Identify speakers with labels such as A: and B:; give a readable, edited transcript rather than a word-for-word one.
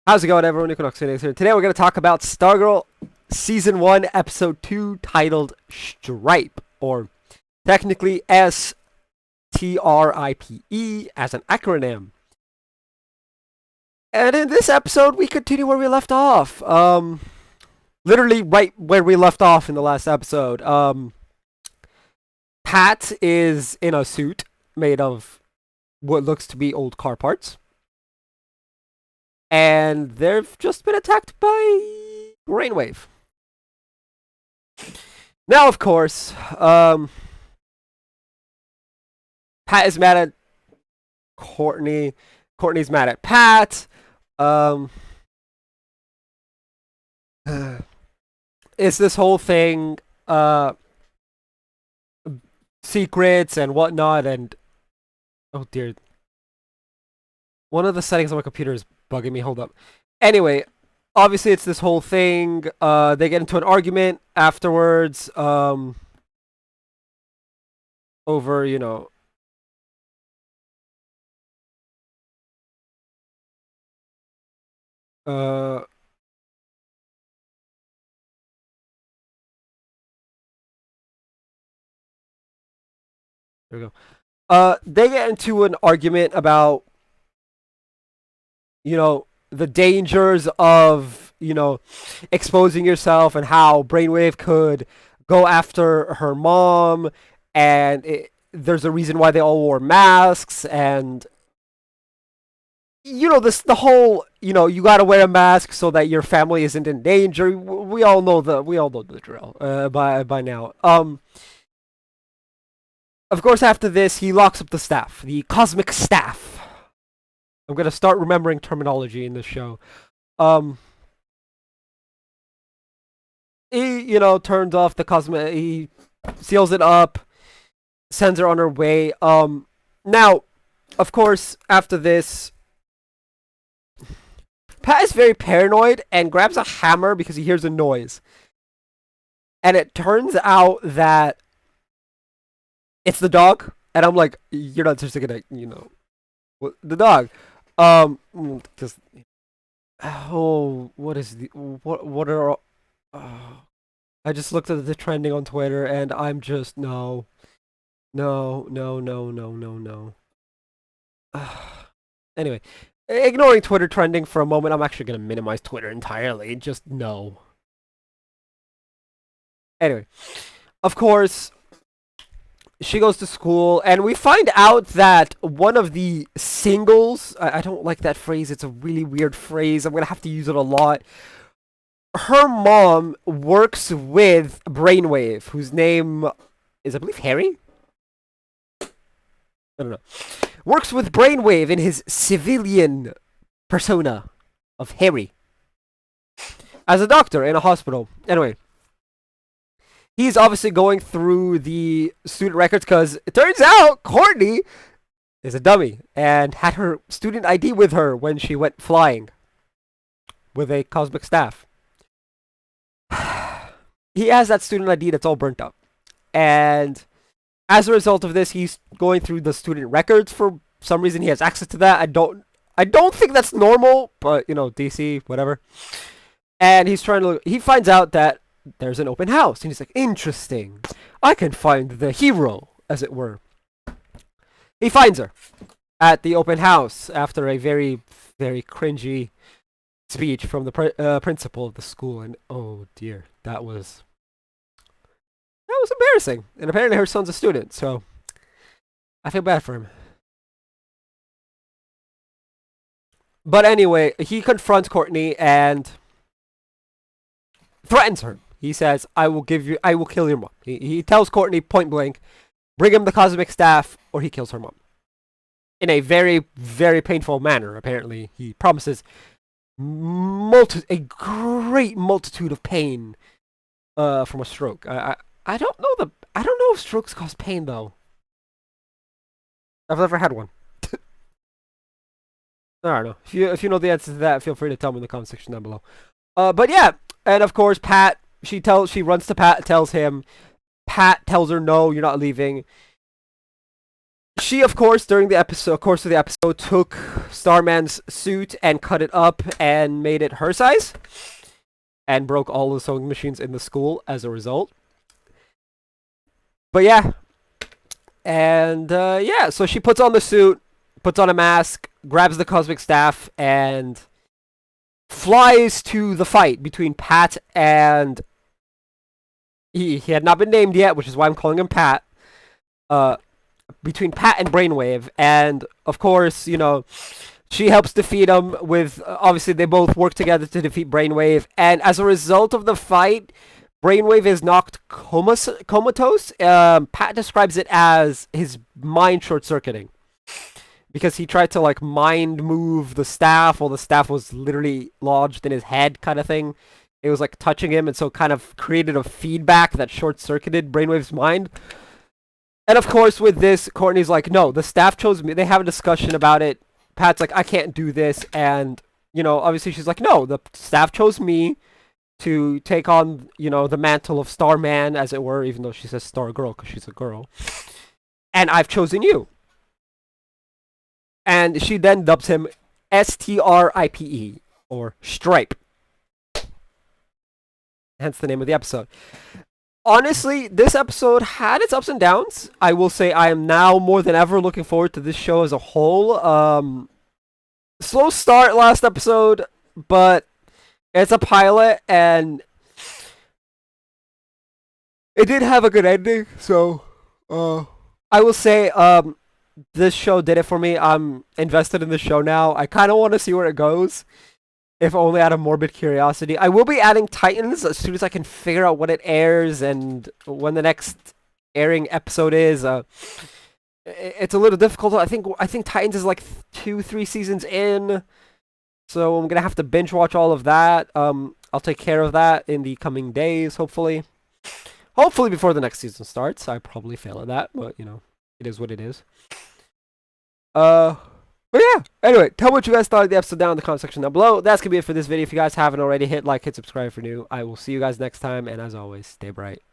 A: How's it going, everyone? Equinox here. Today we're going to talk about Stargirl Season 1, Episode 2, titled Stripe, or technically S.T.R.I.P.E. as an acronym. And in this episode, we continue where we left off. Literally right where we left off in the last episode. Pat is in a suit made of what looks to be old car parts. And they've just been attacked by Brainwave. Now, of course, Pat is mad at Courtney. Courtney's mad at Pat. It's this whole thing, secrets and whatnot, and oh dear, one of the settings on my computer is bugging me. Hold up. Anyway, obviously it's this whole thing. They get into an argument afterwards. Over uh there we go. They get into an argument about the dangers of exposing yourself and how Brainwave could go after her mom, and there's a reason why they all wore masks, and the whole you got to wear a mask so that your family isn't in danger. We all know the drill by now. Of course, after this, he locks up the staff, the cosmic staff. I'm gonna start remembering terminology in this show. Um, he turns off the cosmic. He seals it up, sends her on her way. Now, of course, after this, Pat is very paranoid and grabs a hammer because he hears a noise. And it turns out that it's the dog. And I'm like, you're not just gonna, the dog. Just what is what are? I just looked at the trending on Twitter, and I'm just no, no, no, no, no, no, no. Anyway, ignoring Twitter trending for a moment, I'm actually gonna minimize Twitter entirely. Just no. Anyway, of course, she goes to school, and we find out that one of the singles, I don't like that phrase, it's a really weird phrase, I'm gonna have to use it a lot. Her mom works with Brainwave, whose name is, I believe, Harry? I don't know. Works with Brainwave in his civilian persona of Harry as a doctor in a hospital. Anyway, he's obviously going through the student records because it turns out Courtney is a dummy and had her student ID with her when she went flying with a cosmic staff. He has that student ID that's all burnt up. And as a result of this, he's going through the student records. For some reason, he has access to that. I don't think that's normal, but DC, whatever. And he's trying to look, he finds out that there's an open house, and he's like, interesting. I can find the hero, as it were. He finds her at the open house after a very, very cringy speech from the principal of the school, and oh dear, that was embarrassing. And apparently her son's a student, so I feel bad for him. But anyway, he confronts Courtney and threatens her. He says, I will kill your mom. He tells Courtney point blank, bring him the cosmic staff or he kills her mom. In a very, very painful manner, apparently. He promises a great multitude of pain from a stroke. I don't know if strokes cause pain though. I've never had one. I don't know. If you know the answer to that, feel free to tell me in the comment section down below. But yeah, and of course Pat, she runs to Pat, tells him. Pat tells her, no, you're not leaving. She, of course, during the course of the episode, took Starman's suit and cut it up and made it her size, and broke all the sewing machines in the school as a result. But yeah, and yeah, so she puts on the suit, puts on a mask, grabs the cosmic staff, and flies to the fight between Pat and he had not been named yet, which is why I'm calling him Pat. Uh, between Pat and Brainwave, and of course, she helps defeat him with. Obviously, they both work together to defeat Brainwave, and as a result of the fight, Brainwave is knocked comatose. Pat describes it as his mind short circuiting because he tried to like mind move the staff while the staff was literally lodged in his head, kind of thing. It was like touching him, and so kind of created a feedback that short circuited Brainwave's mind. And of course, with this, Courtney's like, no, the staff chose me. They have a discussion about it. Pat's like, I can't do this. And, obviously she's like, no, the staff chose me to take on, the mantle of Starman, as it were, even though she says Stargirl because she's a girl. And I've chosen you. And she then dubs him S.T.R.I.P.E, or Stripe. Hence the name of the episode. Honestly, this episode had its ups and downs. I will say I am now more than ever looking forward to this show as a whole. Slow start last episode, but it's a pilot and it did have a good ending. So, I will say this show did it for me. I'm invested in the show now. I kind of want to see where it goes, if only out of morbid curiosity. I will be adding Titans as soon as I can figure out when it airs and when the next airing episode is. It's a little difficult. I think Titans is like 2-3 seasons in, so I'm gonna have to binge watch all of that. I'll take care of that in the coming days, hopefully. Hopefully before the next season starts. I probably fail at that, but it is what it is. But yeah, anyway, tell me what you guys thought of the episode down in the comment section down below. That's going to be it for this video. If you guys haven't already, hit like, hit subscribe for new. I will see you guys next time, and as always, stay bright.